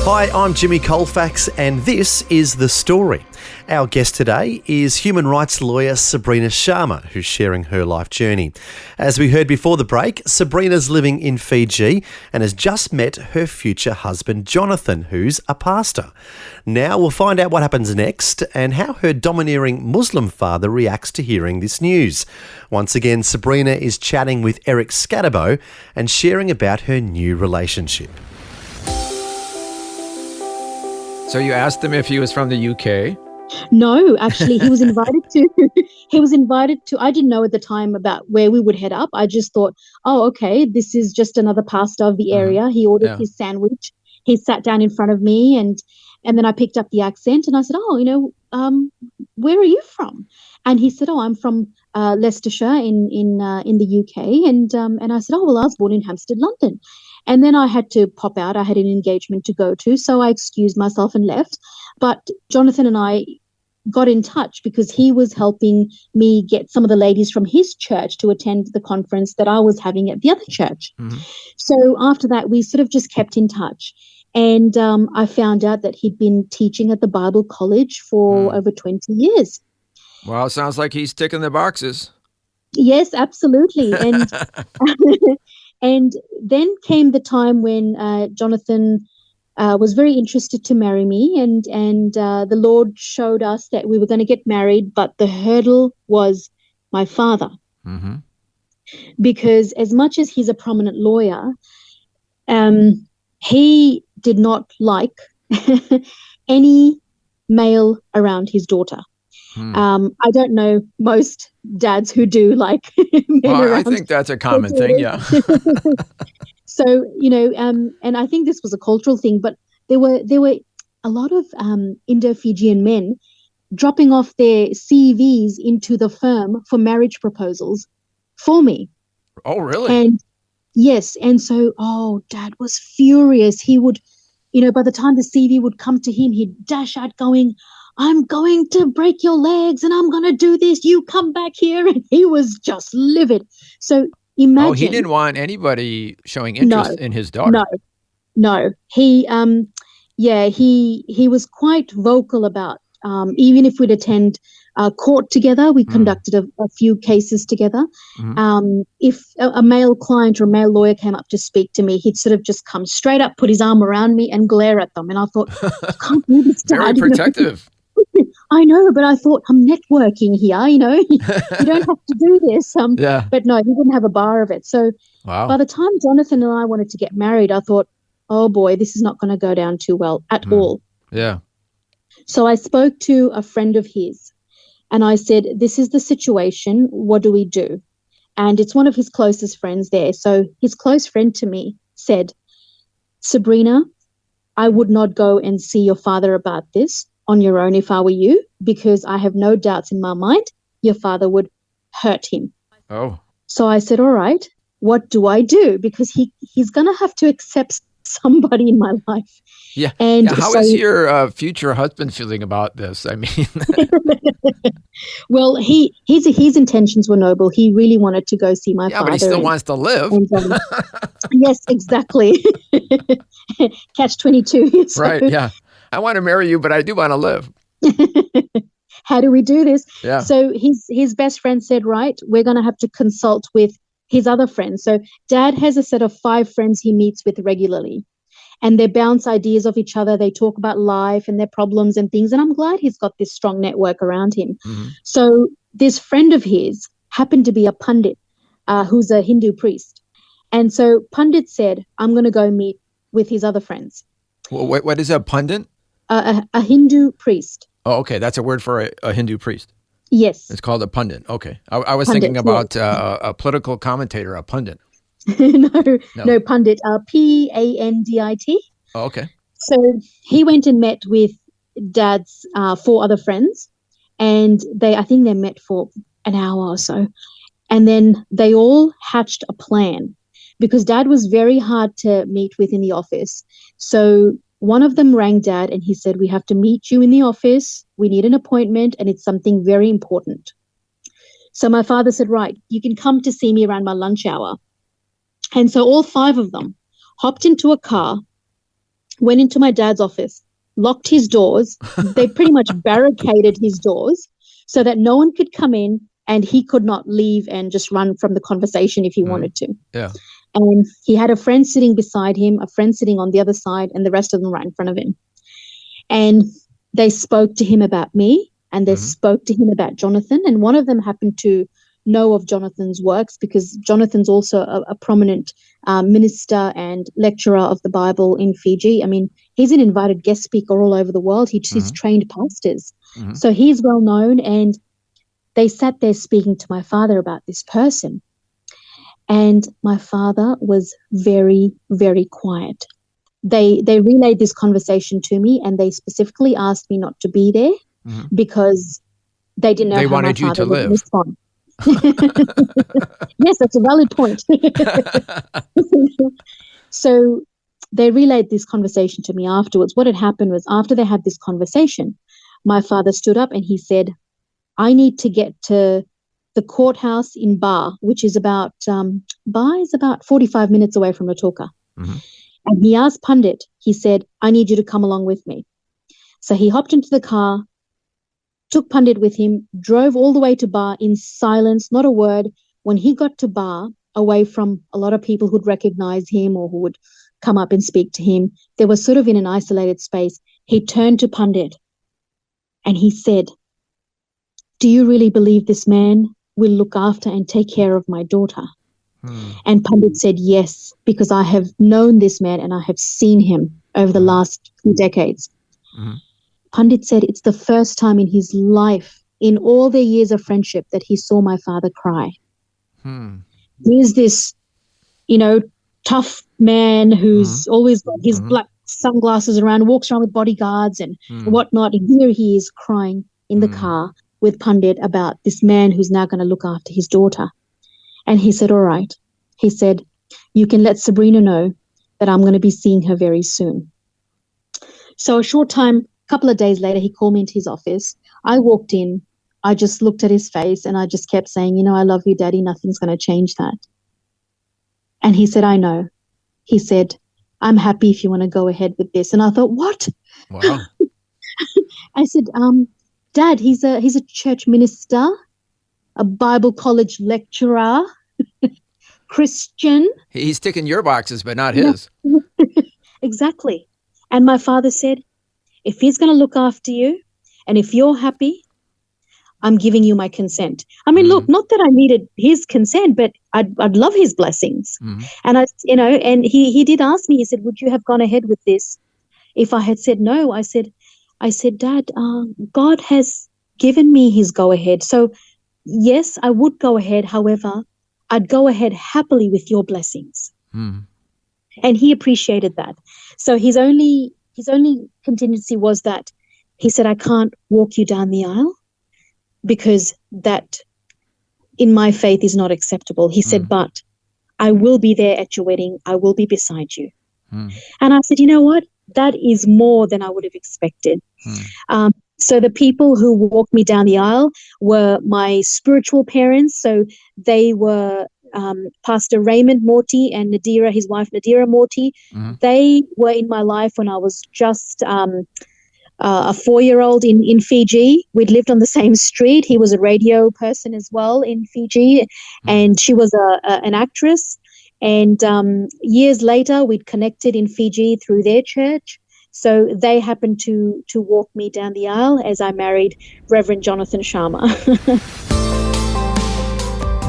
Hi, I'm Jimmy Colefax, and this is The Story. Our guest today is human rights lawyer Sabrina Sharma, who's sharing her life journey. As we heard before the break, Sabrina's living in Fiji and has just met her future husband, Jonathan, who's a pastor. Now we'll find out what happens next and how her domineering Muslim father reacts to hearing this news. Once again, Sabrina is chatting with Eric Scatterbo and sharing about her new relationship. So you asked him if he was from the UK? No, actually, he was invited to. I didn't know at the time about where we would head up. I just thought, oh, okay, this is just another pastor of the area. He ordered his sandwich. He sat down in front of me, and then I picked up the accent, and I said, oh, where are you from? And he said, oh, I'm from Leicestershire in the UK, and I said, oh, well, I was born in Hampstead, London. And then I had to pop out. I had an engagement to go to, so I excused myself and left. But Jonathan and I got in touch because he was helping me get some of the ladies from his church to attend the conference that I was having at the other church. Mm-hmm. So after that, we sort of just kept in touch. And I found out that he'd been teaching at the Bible College for over 20 years. Well, sounds like he's ticking the boxes. Yes, absolutely. And and then came the time when Jonathan was very interested to marry me, and the Lord showed us that we were going to get married, but the hurdle was my father. Mm-hmm. Because as much as he's a prominent lawyer, he did not like any male around his daughter. I don't know most dads who do like men around. I think that's a common thing, yeah. So, and I think this was a cultural thing, but there were a lot of Indo-Fijian men dropping off their CVs into the firm for marriage proposals for me. Oh, really? And yes. And so, Dad was furious. He would, by the time the CV would come to him, he'd dash out going, I'm going to break your legs and I'm going to do this. You come back here. And he was just livid. So imagine. Oh, he didn't want anybody showing interest in his daughter. No. He was quite vocal about, even if we'd attend court together, we conducted a few cases together. Mm-hmm. If a male client or a male lawyer came up to speak to me, he'd sort of just come straight up, put his arm around me and glare at them. And I thought, I can't do this, Dad. Very protective. I know, but I thought I'm networking here, you don't have to do this. But no, he didn't have a bar of it. So by the time Jonathan and I wanted to get married, I thought, oh boy, this is not going to go down too well at all. Yeah. So I spoke to a friend of his and I said, this is the situation. What do we do? And it's one of his closest friends there. So his close friend to me said, Sabrina, I would not go and see your father about this on your own if I were you, because I have no doubts in my mind your father would hurt him. Oh. So I said, all right, what do I do? Because he's going to have to accept somebody in my life. Yeah. And how is your future husband feeling about this? I mean, well, his intentions were noble. He really wanted to go see my father. Yeah, but he still wants to live. And, yes, exactly. Catch-22. So. Right. Yeah. I want to marry you, but I do want to live. How do we do this? Yeah. So his best friend said, right, we're going to have to consult with his other friends. So Dad has a set of 5 friends he meets with regularly, and they bounce ideas off each other. They talk about life and their problems and things. And I'm glad he's got this strong network around him. Mm-hmm. So this friend of his happened to be a pundit who's a Hindu priest. And so Pundit said, I'm going to go meet with his other friends. Well, what is a pundit? A Hindu priest. Oh, okay. That's a word for a Hindu priest. Yes. It's called a pundit. Okay. I was thinking about a political commentator, a pundit. No, pundit. Pandit. Oh, okay. So he went and met with Dad's 4 other friends, and I think they met for an hour or so. And then they all hatched a plan because Dad was very hard to meet with in the office. So one of them rang Dad and he said, we have to meet you in the office. We need an appointment and it's something very important. So my father said, right, you can come to see me around my lunch hour. And so all 5 of them hopped into a car, went into my dad's office, locked his doors. They pretty much barricaded his doors so that no one could come in and he could not leave and just run from the conversation if he wanted to. Yeah. And he had a friend sitting beside him, a friend sitting on the other side, and the rest of them right in front of him. And they spoke to him about me, and they spoke to him about Jonathan. And one of them happened to know of Jonathan's works because Jonathan's also a prominent minister and lecturer of the Bible in Fiji. I mean, he's an invited guest speaker all over the world. He's trained pastors. So he's well known. And they sat there speaking to my father about this person. And my father was very, very quiet. They relayed this conversation to me, and they specifically asked me not to be there because they didn't know they how wanted my you to father would live. respond. Yes, that's a valid point. So they relayed this conversation to me afterwards. What had happened was after they had this conversation, my father stood up and he said, I need to get to the courthouse in Bar, which is about 45 minutes away from Lautoka. And he asked Pundit, he said, I need you to come along with me. So he hopped into the car, took Pundit with him, drove all the way to Bar in silence, not a word. When he got to Bar, away from a lot of people who'd recognize him or who would come up and speak to him, they were sort of in an isolated space. He turned to Pundit and he said, do you really believe this man will look after and take care of my daughter? And Pundit said, yes, because I have known this man and I have seen him over the last few decades. Pundit said it's the first time in his life, in all their years of friendship, that he saw my father cry. He's this, tough man who's always got his black sunglasses around, walks around with bodyguards and whatnot. And here he is crying in the car with Pundit about this man who's now going to look after his daughter. And he said, all right. He said, you can let Sabrina know that I'm going to be seeing her very soon. So a couple of days later, he called me into his office. I walked in. I just looked at his face and I just kept saying, I love you, Daddy. Nothing's going to change that. And he said, I know. He said, I'm happy if you want to go ahead with this. And I thought, what? Wow. I said, Dad, he's a church minister, a Bible college lecturer, Christian. He's ticking your boxes, but not his. Exactly. And my father said, if he's going to look after you and if you're happy, I'm giving you my consent. I mean, look, not that I needed his consent, but I'd love his blessings. And and he did ask me, he said, would you have gone ahead with this if I had said no? I said, Dad, God has given me his go ahead. So yes, I would go ahead. However, I'd go ahead happily with your blessings. And he appreciated that. So his only contingency was that he said, I can't walk you down the aisle because that in my faith is not acceptable. He said, but I will be there at your wedding. I will be beside you. And I said, you know what? That is more than I would have expected. So the people who walked me down the aisle were my spiritual parents. So they were Pastor Raymond Morty and Nadira, his wife Nadira Morty. They were in my life when I was just a 4-year-old in Fiji. We'd lived on the same street. He was a radio person as well in Fiji, and she was an actress. And years later, we'd connected in Fiji through their church. So they happened to walk me down the aisle as I married Reverend Jonathan Sharma.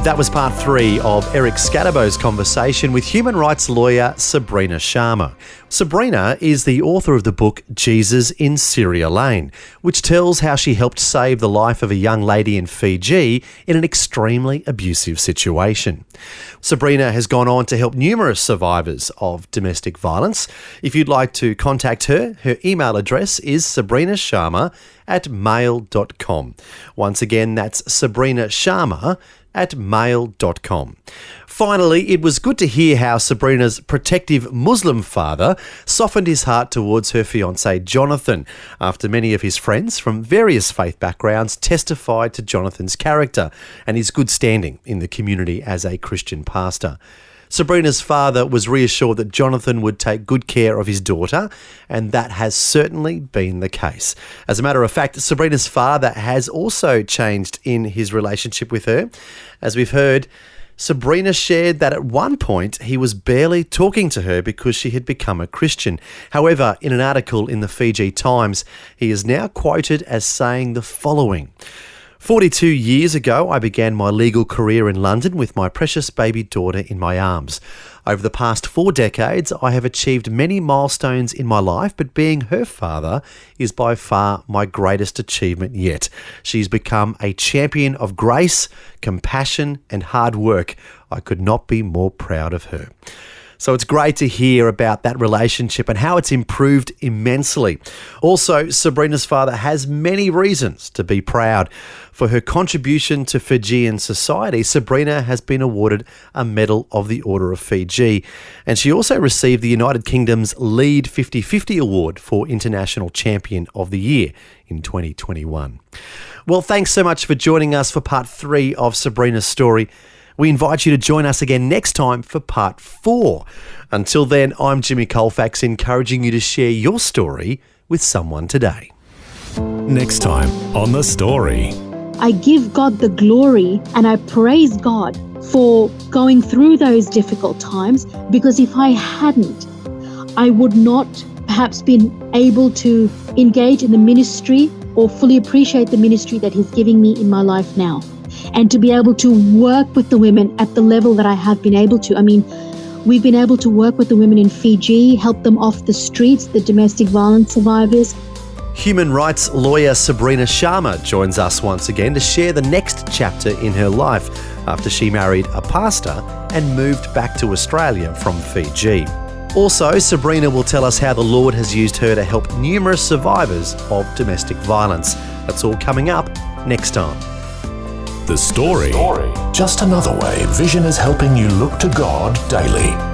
That was part 3 of Eric Scadabo's conversation with human rights lawyer Sabrina Sharma. Sabrina is the author of the book Jesus in Syria Lane, which tells how she helped save the life of a young lady in Fiji in an extremely abusive situation. Sabrina has gone on to help numerous survivors of domestic violence. If you'd like to contact her, her email address is sabrinasharma@mail.com. Once again, that's sabrinasharma@mail.com. Finally, it was good to hear how Sabrina's protective Muslim father softened his heart towards her fiancé Jonathan after many of his friends from various faith backgrounds testified to Jonathan's character and his good standing in the community as a Christian pastor. Sabrina's father was reassured that Jonathan would take good care of his daughter, and that has certainly been the case. As a matter of fact, Sabrina's father has also changed in his relationship with her. As we've heard, Sabrina shared that at one point he was barely talking to her because she had become a Christian. However, in an article in the Fiji Times, he is now quoted as saying the following: 42 years ago, I began my legal career in London with my precious baby daughter in my arms. Over the past 4 decades, I have achieved many milestones in my life, but being her father is by far my greatest achievement yet. She's become a champion of grace, compassion, and hard work. I could not be more proud of her. So it's great to hear about that relationship and how it's improved immensely. Also, Sabrina's father has many reasons to be proud. For her contribution to Fijian society, Sabrina has been awarded a Medal of the Order of Fiji. And she also received the United Kingdom's Lead 50/50 Award for International Champion of the Year in 2021. Well, thanks so much for joining us for part 3 of Sabrina's story. We invite you to join us again next time for part 4. Until then, I'm Jimmy Colefax, encouraging you to share your story with someone today. Next time on The Story. I give God the glory and I praise God for going through those difficult times, because if I hadn't, I would not perhaps been able to engage in the ministry or fully appreciate the ministry that He's giving me in my life now. And to be able to work with the women at the level that I have been able to. I mean, we've been able to work with the women in Fiji, help them off the streets, the domestic violence survivors. Human rights lawyer Sabrina Sharma joins us once again to share the next chapter in her life after she married a pastor and moved back to Australia from Fiji. Also, Sabrina will tell us how the Lord has used her to help numerous survivors of domestic violence. That's all coming up next time. The Story. Just another way Vision is helping you look to God daily.